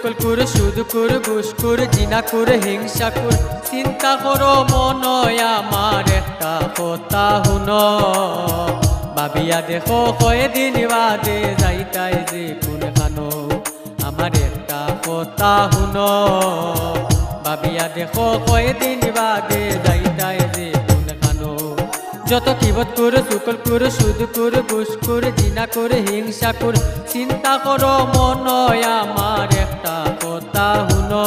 সুকল করে সুদ করে ঘুষ করে জিনা করে হিংসা করে চিন্তা করো মনয় আমার একটা কথা হুনো ভাবিয়া দেখো কয়দিন বাদে যাইতাই যে কোন খানো আমার একটা কথা হুনো ভাবিয়া দেখো কয়দিন বাদে যাইতাই যে কোন খানো যত কিবত করে সুকল করে সুদ করে ঘুষ করে জিনা করে হিংসা করে চিন্তা করো মনয় আমার একটা কথা হুনো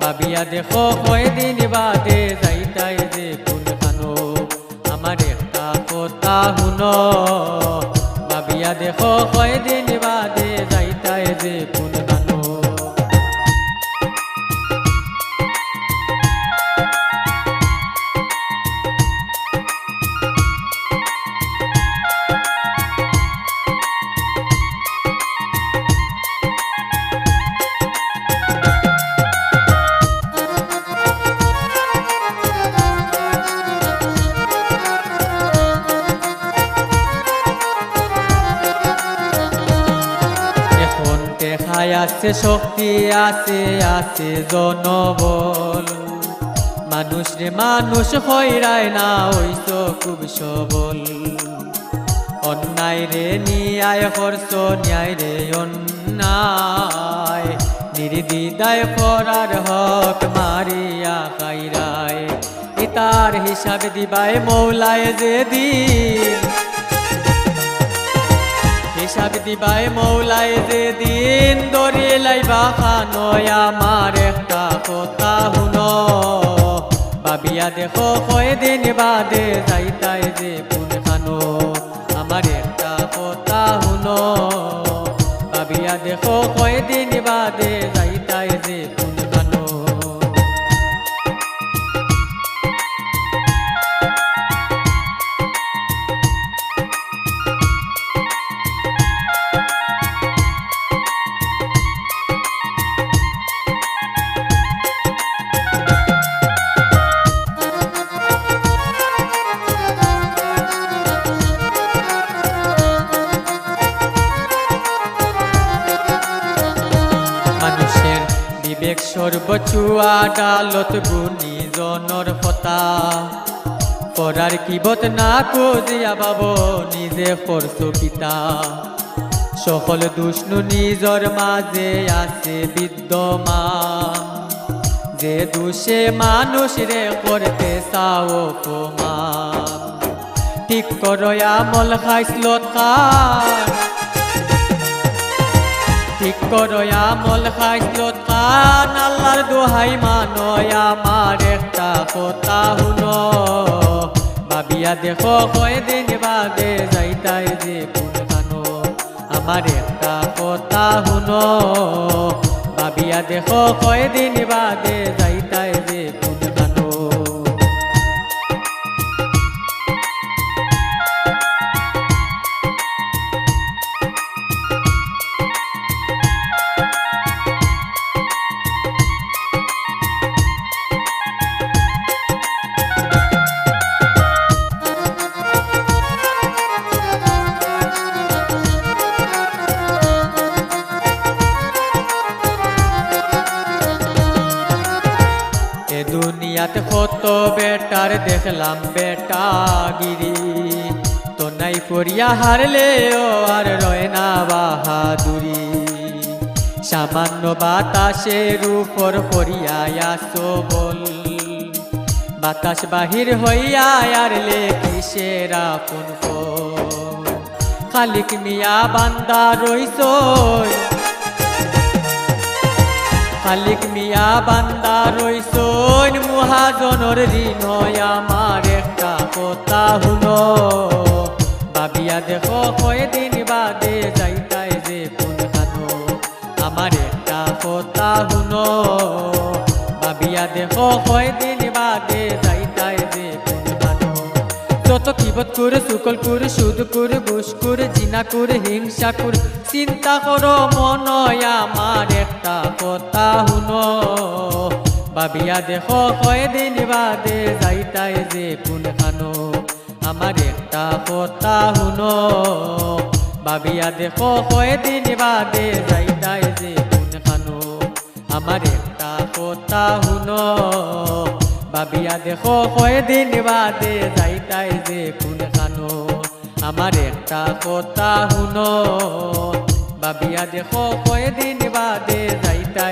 ভাবিয়া দেখো কয়দিন বাদে যাইতাই যে কোন খানো আমার একটা কথা হুনো ভাবিয়া দেখো কয়দিন বাদে যাইতাই যে কোন খানো আছে শক্তি আছে আছে জনবল মানুষ রে মানুষ হইরায় না হইছ খুব সবল অন্যায় রে নিয়ায় করছ ন্যায় রে অন্যায় নির্দিদায় করার হক মারিয়া কাইরায় ইতার হিসাব দিবায় মৌলায় যে দিন হিসাব দিবাই মৌলায় যে দিন দরিয়ে লাইবা খানয় আমার একটা কথা হুনো ভাবিয়া দেখো কয়দিন বাদে যাইতাই যে কোন খানো আমার একটা কথা হুনো ভাবিয়া দেখো কয়দিন বাদে যাইতাই যে কোন খানো বিবেক সর্বচুয়া ডালত গুণী জনর কথা পরার কিবত না খুঁজিয়া বাব নিজে করছ পিতা সকল দুষ্ণু নিজর মাঝে আছে বিদ্যমান যে দুষে মানুষ রে করতে চাও অপমান ঠিক করয়া আমল খাইসলত খান ঠিক করয়া আমল খাইসলত খান আল্লাহর দোহাই মানয় আমার একটা কথা হুনো ভাবিয়া দেখো কয়দিন বাদে যাইতাই যে কোন খানো আমার একটা কথা হুনো ভাবিয়া দেখো কয়দিন বাদে যাইতাই যে কোন খানো দুনিয়াতে কত বেটার দেখলাম বেটাগিরি তো নাই করিয়া হারলেও আর রয় না বাহাদুরি সামান্য বাতাসের উপর করিয়া আসো বল বাতাস বাহির হইয়া আরলে কিসের আপন খালিক মিয়া বান্দা রইছ খালিক মিয়া বান্দা রইছ মহাজনের ঋণ আমার একটা কথা হুনো ভাবিয়া দেখো কয়দিন বাদে যাইতাই যে কোন খানো আমার একটা কথা হুনো ভাবিয়া দেখো কয়দিন বাদে যাইতাই যে কোন খানো যত কিবত করে সুকল করে সুদ করে ঘুষ করে জিনা করে হিংসা করে চিন্তা করো মনয় আমার একটা কথা হুনো ভাবিয়া দেখো কয়দিন বাদে যাইতাই যে কোন খানো আমার একটা কথা হুনো ভাবিয়া দেখো কয়দিন বাদে যাইতাই যে কোন খানো আমার একটা কথা হুনো ভাবিয়া দেখো কয়দিন বাদে যাইতাই যে কোন খানো আমার একটা কথা হুনো ভাবিয়া দেখো কয়দিন বাদে যাইতাই